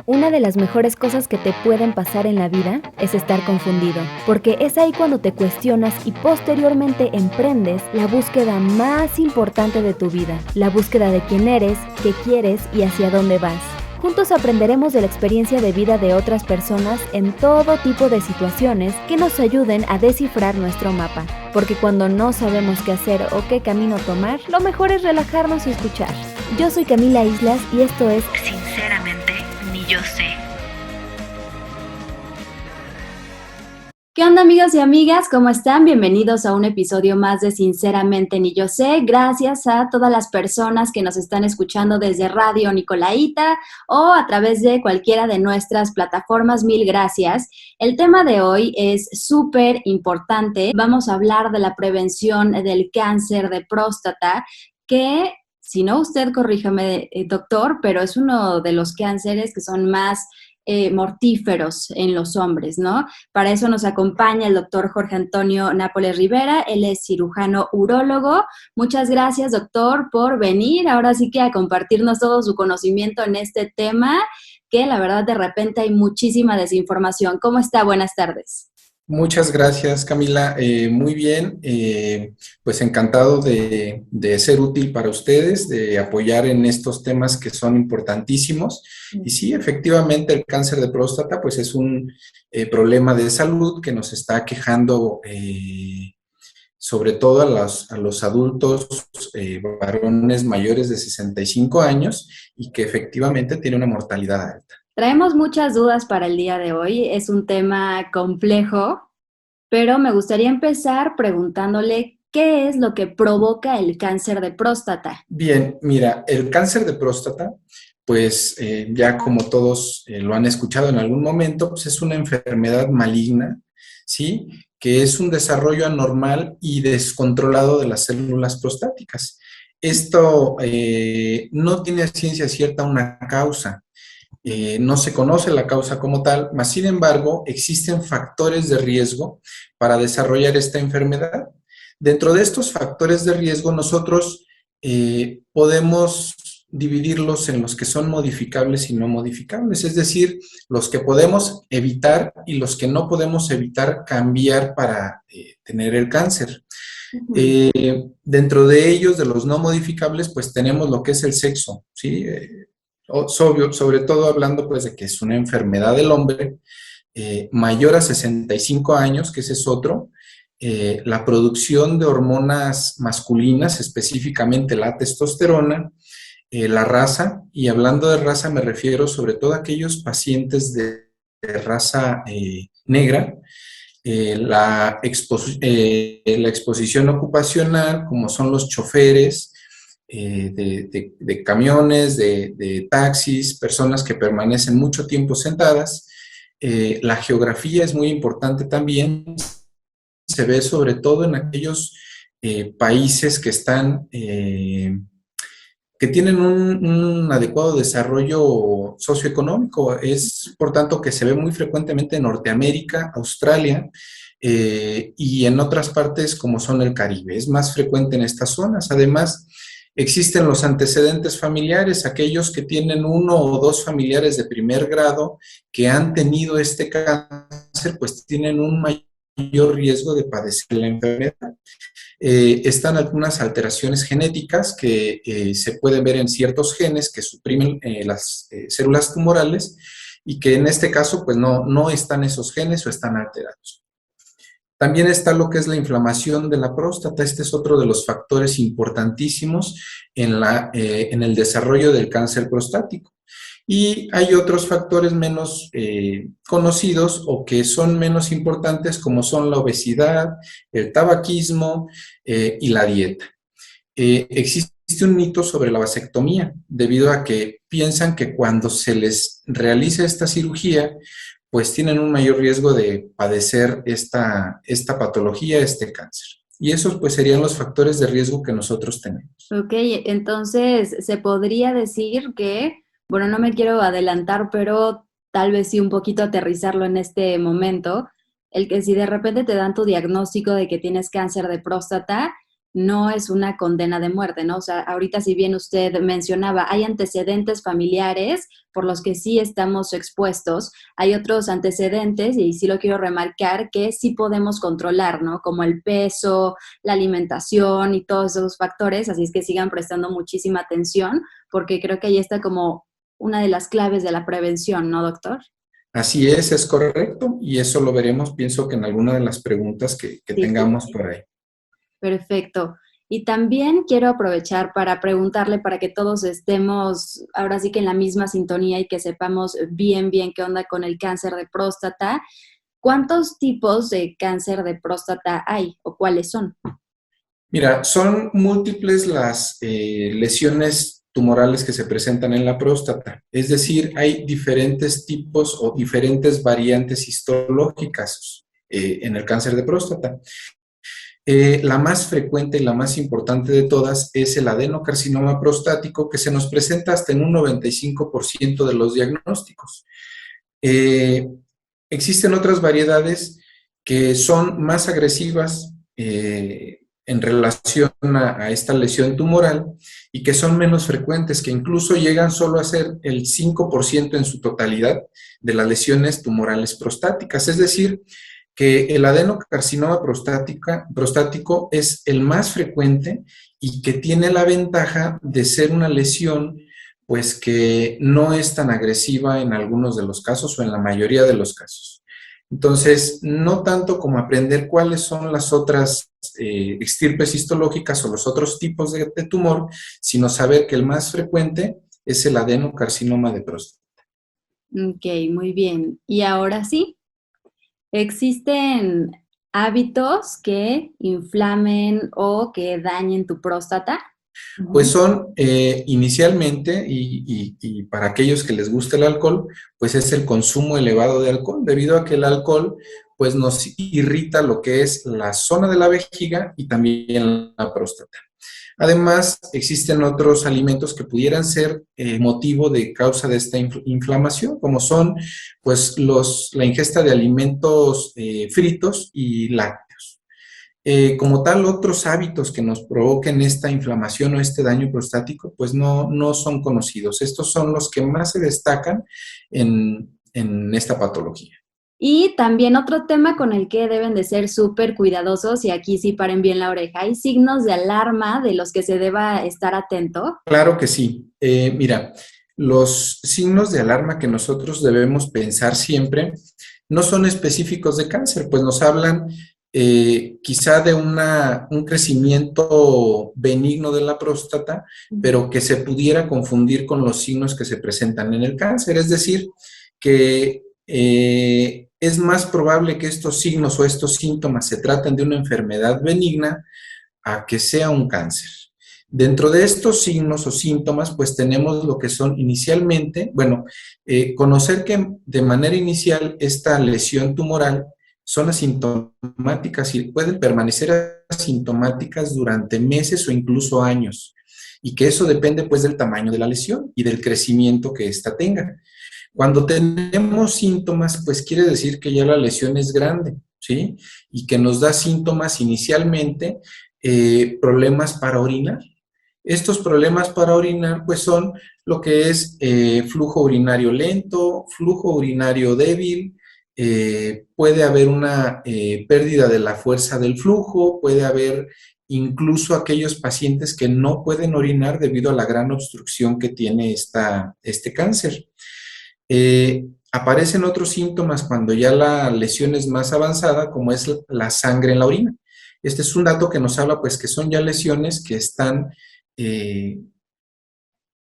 Una de las mejores cosas que te pueden pasar en la vida es estar confundido, porque es ahí cuando te cuestionas y posteriormente emprendes la búsqueda más importante de tu vida, la búsqueda de quién eres, qué quieres y hacia dónde vas. Juntos aprenderemos de la experiencia de vida de otras personas en todo tipo de situaciones que nos ayuden a descifrar nuestro mapa, porque cuando no sabemos qué hacer o qué camino tomar, lo mejor es relajarnos y escuchar. Yo soy Camila Islas y esto es Sinceramente, ni yo sé. ¿Qué onda, amigos y amigas? ¿Cómo están? Bienvenidos a un episodio más de Sinceramente Ni Yo Sé. Gracias a todas las personas que nos están escuchando desde Radio Nicolaita o a través de cualquiera de nuestras plataformas. Mil gracias. El tema de hoy es súper importante. Vamos a hablar de la prevención del cáncer de próstata, que, si no, usted corríjame, doctor, pero es uno de los cánceres que son más mortíferos en los hombres, ¿no? Para eso nos acompaña el doctor Jorge Antonio Nápoles Rivera. Él es cirujano urólogo. Muchas gracias, doctor, por venir ahora sí que a compartirnos todo su conocimiento en este tema, que la verdad de repente hay muchísima desinformación. ¿Cómo está? Buenas tardes. Muchas gracias, Camila. Muy bien, pues encantado de ser útil para ustedes, de apoyar en estos temas que son importantísimos. Y sí, efectivamente, el cáncer de próstata, pues es un problema de salud que nos está quejando, sobre todo a los adultos, varones mayores de 65 años y que efectivamente tiene una mortalidad alta. Traemos muchas dudas para el día de hoy. Es un tema complejo, pero me gustaría empezar preguntándole qué es lo que provoca el cáncer de próstata. Bien, mira, el cáncer de próstata, pues ya como todos lo han escuchado en algún momento, pues es una enfermedad maligna, ¿sí? Que es un desarrollo anormal y descontrolado de las células prostáticas. Esto no tiene a ciencia cierta una causa. No se conoce la causa como tal, mas sin embargo existen factores de riesgo para desarrollar esta enfermedad. Dentro de estos factores de riesgo nosotros podemos dividirlos en los que son modificables y no modificables, es decir, los que podemos evitar y los que no podemos evitar cambiar para tener el cáncer. Dentro de ellos, de los no modificables, pues tenemos lo que es el sexo, ¿sí? Sobre todo hablando pues de que es una enfermedad del hombre mayor a 65 años, que ese es otro, la producción de hormonas masculinas, específicamente la testosterona, la raza, y hablando de raza me refiero sobre todo a aquellos pacientes de raza negra, la exposición ocupacional, como son los choferes, de camiones, de taxis, personas que permanecen mucho tiempo sentadas. La geografía es muy importante también, se ve sobre todo en aquellos países que están, que tienen un adecuado desarrollo socioeconómico. Es, por tanto, que se ve muy frecuentemente en Norteamérica, Australia, y en otras partes como son el Caribe. Es más frecuente en estas zonas. Además, existen los antecedentes familiares, aquellos que tienen uno o dos familiares de primer grado que han tenido este cáncer, pues tienen un mayor riesgo de padecer la enfermedad. Están algunas alteraciones genéticas que se pueden ver en ciertos genes que suprimen las células tumorales y que en este caso pues no están esos genes o están alterados. También está lo que es la inflamación de la próstata. Este es otro de los factores importantísimos en el desarrollo del cáncer prostático. Y hay otros factores menos conocidos o que son menos importantes, como son la obesidad, el tabaquismo y la dieta. Existe un mito sobre la vasectomía, debido a que piensan que cuando se les realiza esta cirugía, pues tienen un mayor riesgo de padecer esta patología, este cáncer. Y esos pues serían los factores de riesgo que nosotros tenemos. Ok, entonces se podría decir que, bueno, no me quiero adelantar, pero tal vez sí un poquito aterrizarlo en este momento, el que si de repente te dan tu diagnóstico de que tienes cáncer de próstata, no es una condena de muerte, ¿no? O sea, ahorita si bien usted mencionaba, hay antecedentes familiares por los que sí estamos expuestos, hay otros antecedentes, y sí lo quiero remarcar, que sí podemos controlar, ¿no? Como el peso, la alimentación y todos esos factores, así es que sigan prestando muchísima atención, porque creo que ahí está como una de las claves de la prevención, ¿no, doctor? Así es correcto, y eso lo veremos, pienso que en alguna de las preguntas que Sí, sí, tengamos sí. por ahí. Perfecto. Y también quiero aprovechar para preguntarle, para que todos estemos ahora sí que en la misma sintonía y que sepamos bien, bien qué onda con el cáncer de próstata. ¿Cuántos tipos de cáncer de próstata hay o cuáles son? Mira, son múltiples las lesiones tumorales que se presentan en la próstata. Es decir, hay diferentes tipos o diferentes variantes histológicas en el cáncer de próstata. La más frecuente y la más importante de todas es el adenocarcinoma prostático, que se nos presenta hasta en un 95% de los diagnósticos. Eh, Existen otras variedades que son más agresivas en relación a esta lesión tumoral y que son menos frecuentes, que incluso llegan solo a ser el 5% en su totalidad de las lesiones tumorales prostáticas. Es decir, que el adenocarcinoma prostático es el más frecuente y que tiene la ventaja de ser una lesión pues que no es tan agresiva en algunos de los casos o en la mayoría de los casos. Entonces, no tanto como aprender cuáles son las otras extirpes histológicas o los otros tipos de tumor, sino saber que el más frecuente es el adenocarcinoma de próstata. Ok, muy bien. Y ahora sí, ¿existen hábitos que inflamen o que dañen tu próstata? Pues Ujú. son inicialmente, y para aquellos que les gusta el alcohol, pues es el consumo elevado de alcohol, debido a que el alcohol pues nos irrita lo que es la zona de la vejiga y también la próstata. Además, existen otros alimentos que pudieran ser motivo de causa de esta inflamación, como son pues la ingesta de alimentos fritos y lácteos. Como tal, otros hábitos que nos provoquen esta inflamación o este daño prostático, pues no son conocidos. Estos son los que más se destacan en esta patología. Y también otro tema con el que deben de ser súper cuidadosos, y aquí sí paren bien la oreja, hay signos de alarma de los que se deba estar atento. Claro que sí. Mira, los signos de alarma que nosotros debemos pensar siempre no son específicos de cáncer, pues nos hablan quizá de un crecimiento benigno de la próstata, pero que se pudiera confundir con los signos que se presentan en el cáncer. Es decir, que es más probable que estos signos o estos síntomas se traten de una enfermedad benigna a que sea un cáncer. Dentro de estos signos o síntomas, pues tenemos lo que son inicialmente, bueno, conocer que de manera inicial esta lesión tumoral son asintomáticas y pueden permanecer asintomáticas durante meses o incluso años, y que eso depende pues del tamaño de la lesión y del crecimiento que ésta tenga. Cuando tenemos síntomas, pues quiere decir que ya la lesión es grande, ¿sí? Y que nos da síntomas inicialmente, problemas para orinar. Estos problemas para orinar, pues son lo que es flujo urinario lento, flujo urinario débil, puede haber una pérdida de la fuerza del flujo, puede haber incluso aquellos pacientes que no pueden orinar debido a la gran obstrucción que tiene este cáncer. Aparecen otros síntomas cuando ya la lesión es más avanzada, como es la sangre en la orina. Este es un dato que nos habla, pues, que son ya lesiones que están eh,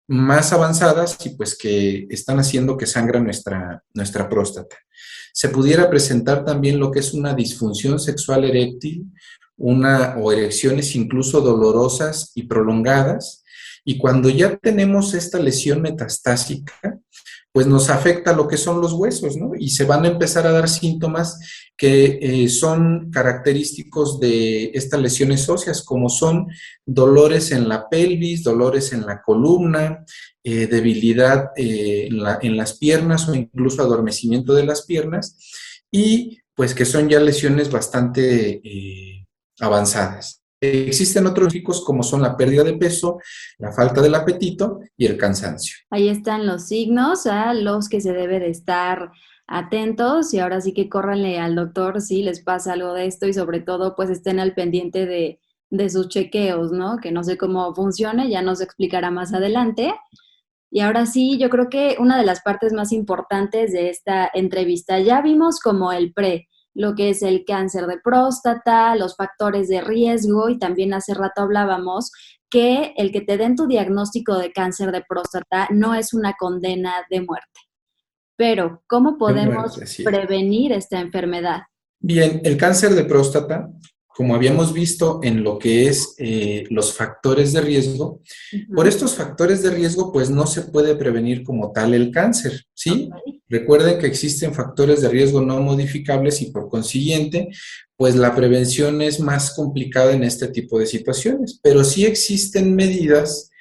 más avanzadas y pues que están haciendo que sangre nuestra próstata. Se pudiera presentar también lo que es una disfunción sexual eréctil, o erecciones incluso dolorosas y prolongadas. Y cuando ya tenemos esta lesión metastásica, pues nos afecta lo que son los huesos, ¿no? Y se van a empezar a dar síntomas que son característicos de estas lesiones óseas, como son dolores en la pelvis, dolores en la columna, debilidad en las piernas o incluso adormecimiento de las piernas, y pues que son ya lesiones bastante avanzadas. Existen otros signos como son la pérdida de peso, la falta del apetito y el cansancio. Ahí están los signos a los que se debe de estar atentos y ahora sí que córranle al doctor si les pasa algo de esto y sobre todo pues estén al pendiente de sus chequeos, ¿no? Que no sé cómo funcione, ya nos explicará más adelante. Y ahora sí, yo creo que una de las partes más importantes de esta entrevista, ya vimos como el pre, lo que es el cáncer de próstata, los factores de riesgo y también hace rato hablábamos que el que te den tu diagnóstico de cáncer de próstata no es una condena de muerte. Pero, ¿cómo De podemos muerte, así es. prevenir esta enfermedad? Bien, el cáncer de próstata, como habíamos visto en lo que es los factores de riesgo, por Ujú. estos factores de riesgo, pues no se puede prevenir como tal el cáncer, ¿sí? Ok. Recuerden que existen factores de riesgo no modificables y por consiguiente, pues la prevención es más complicada en este tipo de situaciones, pero sí existen medidas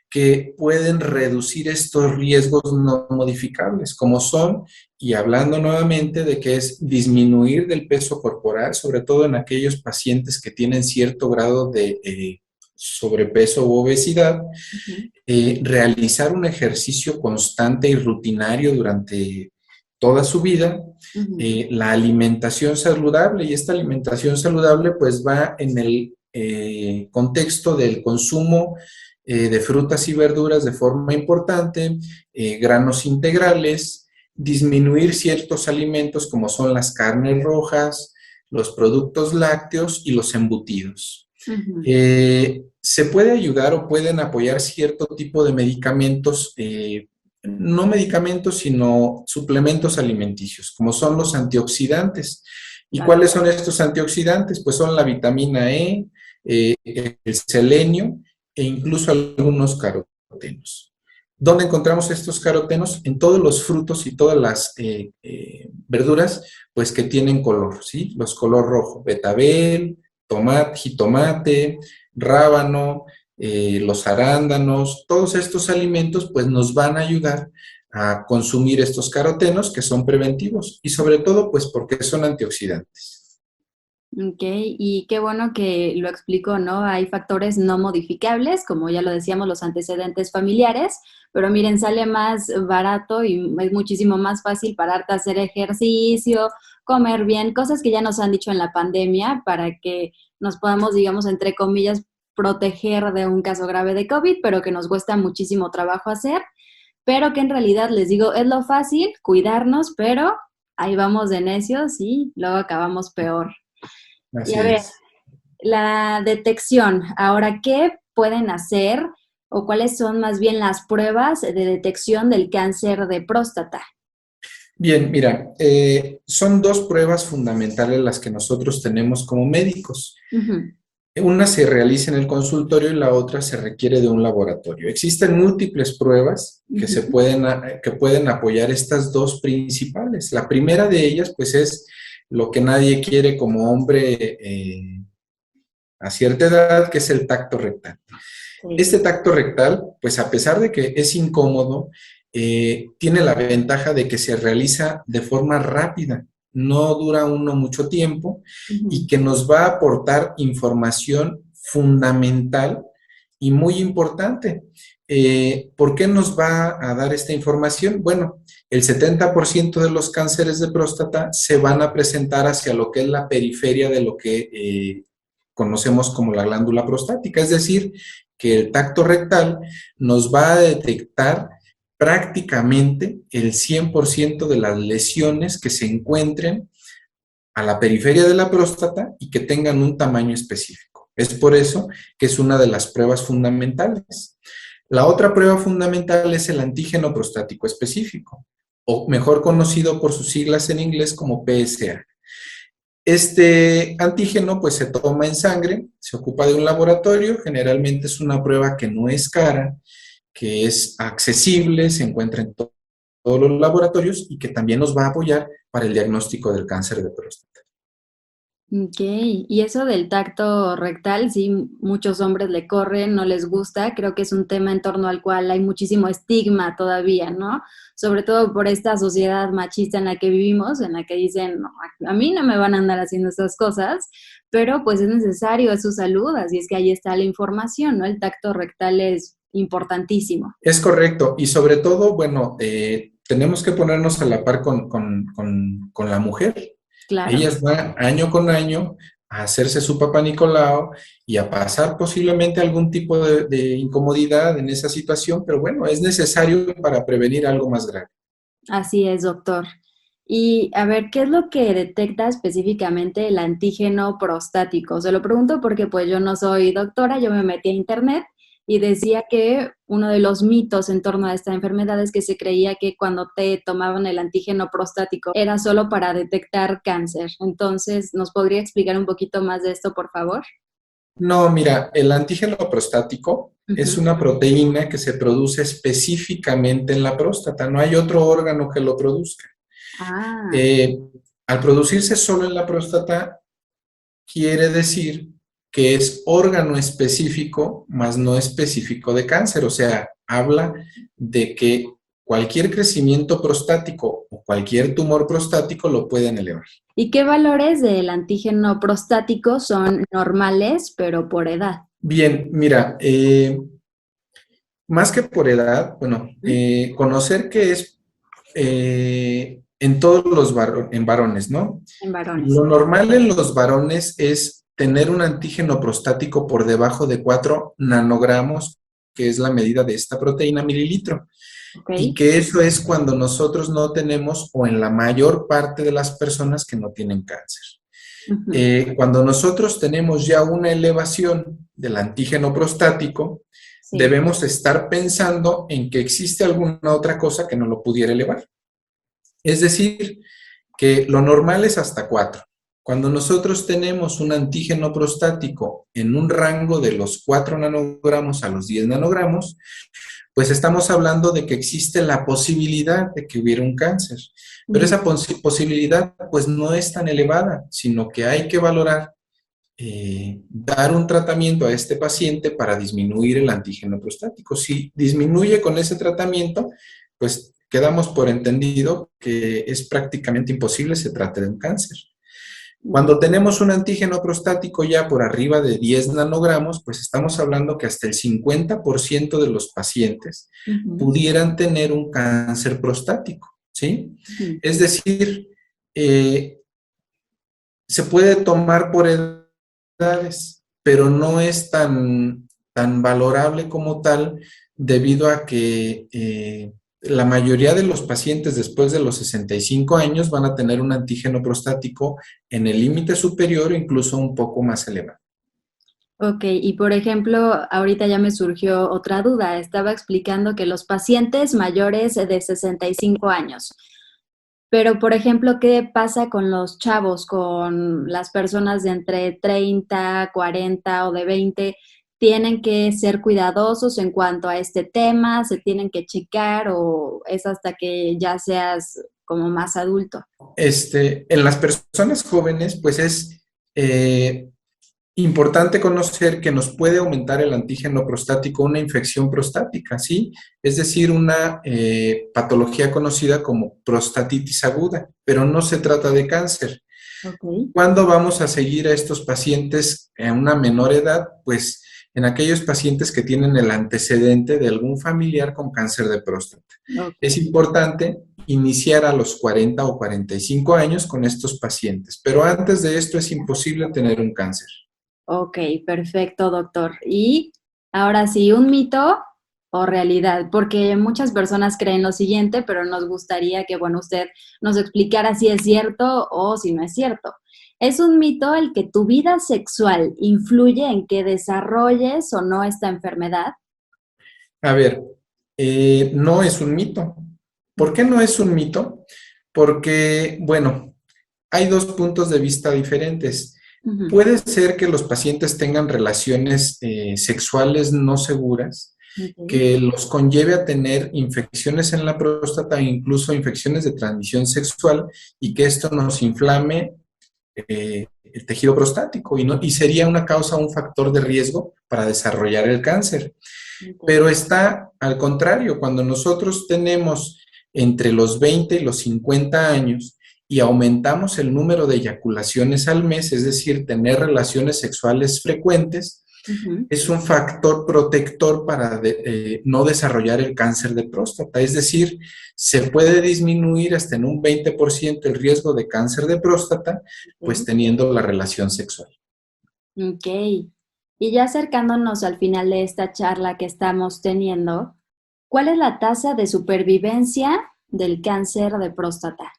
que pueden reducir estos riesgos no modificables, como son, y hablando nuevamente de que es disminuir del peso corporal, sobre todo en aquellos pacientes que tienen cierto grado de sobrepeso u obesidad, Ujú. realizar un ejercicio constante y rutinario durante toda su vida, Ujú. la alimentación saludable, y esta alimentación saludable pues va en el contexto del consumo de frutas y verduras de forma importante, granos integrales, disminuir ciertos alimentos como son las carnes rojas, los productos lácteos y los embutidos. Ujú. Se puede ayudar o pueden apoyar cierto tipo de medicamentos, no medicamentos, sino suplementos alimenticios, como son los antioxidantes. ¿Y Claro. cuáles son estos antioxidantes? Pues son la vitamina E, el selenio e incluso algunos carotenos. ¿Dónde encontramos estos carotenos? En todos los frutos y todas las verduras, pues que tienen color, ¿sí? Los color rojo, betabel, tomate, jitomate, rábano, los arándanos, todos estos alimentos pues nos van a ayudar a consumir estos carotenos que son preventivos y sobre todo pues porque son antioxidantes. Ok, y qué bueno que lo explico, ¿no? Hay factores no modificables, como ya lo decíamos, los antecedentes familiares, pero miren, sale más barato y es muchísimo más fácil pararte a hacer ejercicio, comer bien, cosas que ya nos han dicho en la pandemia para que nos podamos, digamos, entre comillas, proteger de un caso grave de COVID, pero que nos cuesta muchísimo trabajo hacer, pero que en realidad les digo, es lo fácil, cuidarnos, pero ahí vamos de necios y luego acabamos peor. Y a Así ver, es. la detección. Ahora, ¿qué pueden hacer o cuáles son más bien las pruebas de detección del cáncer de próstata? Bien, mira, son dos pruebas fundamentales las que nosotros tenemos como médicos. Ujú. Una se realiza en el consultorio y la otra se requiere de un laboratorio. Existen múltiples pruebas Ujú. que pueden apoyar estas dos principales. La primera de ellas, pues, es lo que nadie quiere como hombre a cierta edad, que es el tacto rectal. Sí. Este tacto rectal, pues, a pesar de que es incómodo, tiene la ventaja de que se realiza de forma rápida, no dura uno mucho tiempo y Ujú. que nos va a aportar información fundamental y muy importante. ¿Por qué nos va a dar esta información? Bueno, el 70% de los cánceres de próstata se van a presentar hacia lo que es la periferia de lo que conocemos como la glándula prostática, es decir, que el tacto rectal nos va a detectar prácticamente el 100% de las lesiones que se encuentren a la periferia de la próstata y que tengan un tamaño específico. Es por eso que es una de las pruebas fundamentales. La otra prueba fundamental es el antígeno prostático específico, o mejor conocido por sus siglas en inglés como PSA. Este antígeno pues se toma en sangre, se ocupa de un laboratorio, generalmente es una prueba que no es cara, que es accesible, se encuentra en todos los laboratorios y que también nos va a apoyar para el diagnóstico del cáncer de próstata. Ok, y eso del tacto rectal, sí, muchos hombres le corren, no les gusta, creo que es un tema en torno al cual hay muchísimo estigma todavía, ¿no? Sobre todo por esta sociedad machista en la que vivimos, en la que dicen, no, a mí no me van a andar haciendo esas cosas, pero pues es necesario, es su salud, así es que ahí está la información, ¿no? El tacto rectal es importantísimo. Es correcto, y sobre todo, bueno, tenemos que ponernos a la par con la mujer. Claro. Ellas van año con año a hacerse su papá Nicolau y a pasar posiblemente algún tipo de incomodidad en esa situación, pero bueno, es necesario para prevenir algo más grave. Así es, doctor. Y a ver, ¿qué es lo que detecta específicamente el antígeno prostático? Se lo pregunto porque pues yo no soy doctora, yo me metí a internet y decía que uno de los mitos en torno a esta enfermedad es que se creía que cuando te tomaban el antígeno prostático era solo para detectar cáncer. Entonces, ¿nos podría explicar un poquito más de esto, por favor? No, mira, el antígeno prostático es Ujú. una proteína que se produce específicamente en la próstata, no hay otro órgano que lo produzca. Ah, Eh, Al producirse solo en la próstata, quiere decir que es órgano específico, más no específico de cáncer. O sea, habla de que cualquier crecimiento prostático o cualquier tumor prostático lo pueden elevar. ¿y qué valores del antígeno prostático son normales, pero por edad? Bien, mira, más que por edad, bueno, ¿Mm? conocer que es en todos los en varones, ¿no? En varones. Lo normal en los varones es tener un antígeno prostático por debajo de 4 nanogramos, que es la medida de esta proteína mililitro. Ok. Y que eso es cuando nosotros no tenemos, o en la mayor parte de las personas que no tienen cáncer. Ujú. Cuando nosotros tenemos ya una elevación del antígeno prostático, Sí. debemos estar pensando en que existe alguna otra cosa que no lo pudiera elevar. Es decir, que lo normal es hasta 4. Cuando nosotros tenemos un antígeno prostático en un rango de los 4 nanogramos a los 10 nanogramos, pues estamos hablando de que existe la posibilidad de que hubiera un cáncer. Pero Ujú. esa posibilidad pues no es tan elevada, sino que hay que valorar dar un tratamiento a este paciente para disminuir el antígeno prostático. Si disminuye con ese tratamiento, pues quedamos por entendido que es prácticamente imposible se trate de un cáncer. Cuando tenemos un antígeno prostático ya por arriba de 10 nanogramos, pues estamos hablando que hasta el 50% de los pacientes Ujú. pudieran tener un cáncer prostático, ¿sí? Ujú. Es decir, eh, se puede tomar por edades, pero no es tan valorable como tal debido a que la mayoría de los pacientes después de los 65 años van a tener un antígeno prostático en el límite superior, incluso un poco más elevado. Ok, y por ejemplo, ahorita ya me surgió otra duda. Estaba explicando que los pacientes mayores de 65 años, pero por ejemplo, ¿qué pasa con los chavos, con las personas de entre 30, 40 o de 20? ¿Tienen que ser cuidadosos en cuanto a este tema? ¿Se tienen que checar o es hasta que ya seas como más adulto? En las personas jóvenes, pues es importante conocer que nos puede aumentar el antígeno prostático una infección prostática, ¿sí? Es decir, una patología conocida como prostatitis aguda, pero no se trata de cáncer. Ok. ¿Cuándo vamos a seguir a estos pacientes en una menor edad? Pues en aquellos pacientes que tienen el antecedente de algún familiar con cáncer de próstata. Es Ok. importante iniciar a los 40 o 45 años con estos pacientes, pero antes de esto es imposible tener un cáncer. Ok, perfecto, doctor. Y ahora sí, ¿un mito o realidad? Porque muchas personas creen lo siguiente, pero nos gustaría que, bueno, usted nos explicara si es cierto o si no es cierto. ¿Es un mito el que tu vida sexual influye en que desarrolles o no esta enfermedad? A ver, no es un mito. ¿Por qué no es un mito? Porque, bueno, hay dos puntos de vista diferentes. Ujú. Puede ser que los pacientes tengan relaciones sexuales no seguras, Ok. que los conlleve a tener infecciones en la próstata e incluso infecciones de transmisión sexual y que esto nos inflame el tejido prostático y sería una causa, un factor de riesgo para desarrollar el cáncer. Pero está al contrario, cuando nosotros tenemos entre los 20 y los 50 años y aumentamos el número de eyaculaciones al mes, es decir, tener relaciones sexuales frecuentes, es un factor protector para no desarrollar el cáncer de próstata. Es decir, se puede disminuir hasta en un 20% el riesgo de cáncer de próstata, pues teniendo la relación sexual. Ok. Y ya acercándonos al final de esta charla que estamos teniendo, ¿cuál es la tasa de supervivencia del cáncer de próstata?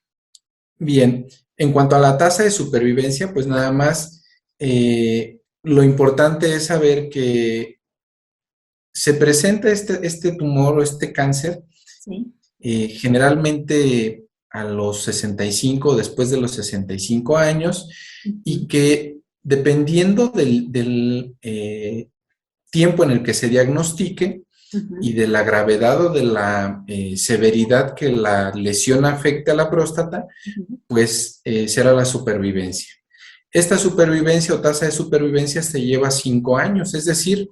Bien, en cuanto a la tasa de supervivencia, pues nada más lo importante es saber que se presenta este tumor o este cáncer generalmente a los 65, después de los 65 años, y que dependiendo del tiempo en el que se diagnostique y de la gravedad o de la severidad que la lesión afecte a la próstata, pues será la supervivencia. Esta supervivencia o tasa de supervivencia se lleva 5 años, es decir,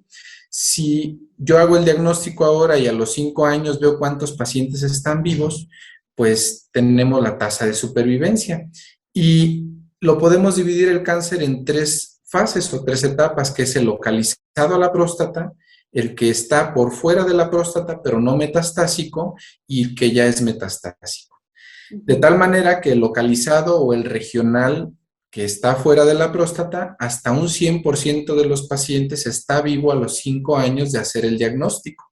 si yo hago el diagnóstico ahora y a los 5 años veo cuántos pacientes están vivos, pues tenemos la tasa de supervivencia. Y lo podemos dividir el cáncer en 3 fases o 3 etapas, que es el localizado a la próstata, el que está por fuera de la próstata pero no metastásico y el que ya es metastásico. De tal manera que el localizado o el regional que está fuera de la próstata, hasta un 100% de los pacientes está vivo a los 5 años de hacer el diagnóstico.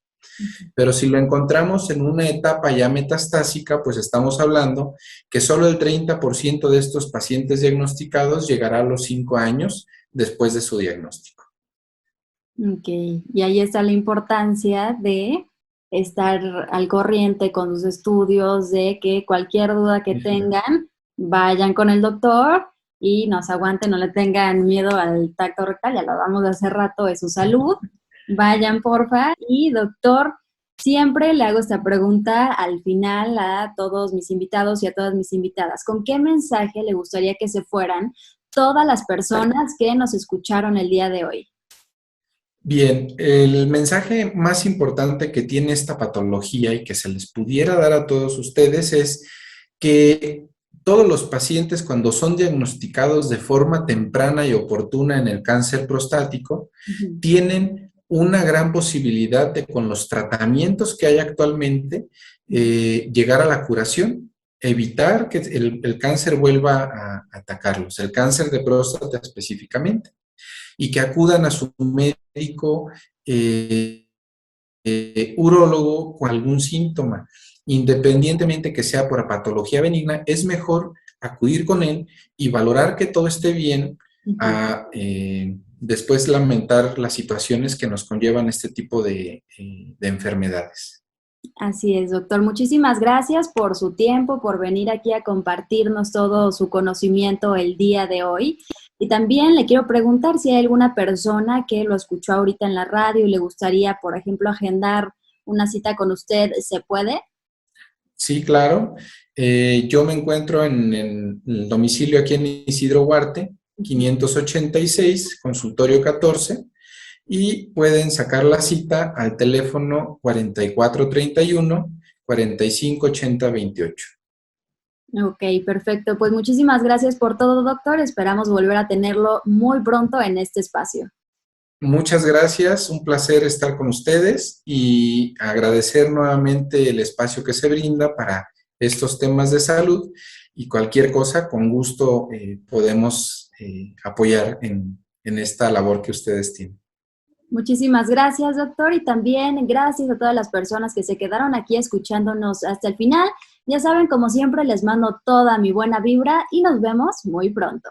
Pero si lo encontramos en una etapa ya metastásica, pues estamos hablando que solo el 30% de estos pacientes diagnosticados llegará a los 5 años después de su diagnóstico. Ok, y ahí está la importancia de estar al corriente con sus estudios, de que cualquier duda que tengan, vayan con el doctor y nos aguanten, no le tengan miedo al tacto rectal, ya lo hablamos de hace rato, de su salud. Vayan, porfa. Y doctor, siempre le hago esta pregunta al final a todos mis invitados y a todas mis invitadas. ¿Con qué mensaje le gustaría que se fueran todas las personas que nos escucharon el día de hoy? Bien, el mensaje más importante que tiene esta patología y que se les pudiera dar a todos ustedes es que todos los pacientes, cuando son diagnosticados de forma temprana y oportuna en el cáncer prostático, tienen una gran posibilidad de, con los tratamientos que hay actualmente, llegar a la curación, evitar que el cáncer vuelva a atacarlos, el cáncer de próstata específicamente, y que acudan a su médico urólogo con algún síntoma. Independientemente que sea por patología benigna, es mejor acudir con él y valorar que todo esté bien, a después lamentar las situaciones que nos conllevan este tipo de enfermedades. Así es, doctor. Muchísimas gracias por su tiempo, por venir aquí a compartirnos todo su conocimiento el día de hoy. Y también le quiero preguntar si hay alguna persona que lo escuchó ahorita en la radio y le gustaría, por ejemplo, agendar una cita con usted, ¿se puede? Sí, claro. Yo me encuentro en el domicilio aquí en Isidro Huarte, 586, consultorio 14, y pueden sacar la cita al teléfono 4431-458028. Ok, perfecto. Pues muchísimas gracias por todo, doctor. Esperamos volver a tenerlo muy pronto en este espacio. Muchas gracias, un placer estar con ustedes y agradecer nuevamente el espacio que se brinda para estos temas de salud, y cualquier cosa, con gusto podemos apoyar en esta labor que ustedes tienen. Muchísimas gracias, doctor, y también gracias a todas las personas que se quedaron aquí escuchándonos hasta el final. Ya saben, como siempre, les mando toda mi buena vibra y nos vemos muy pronto.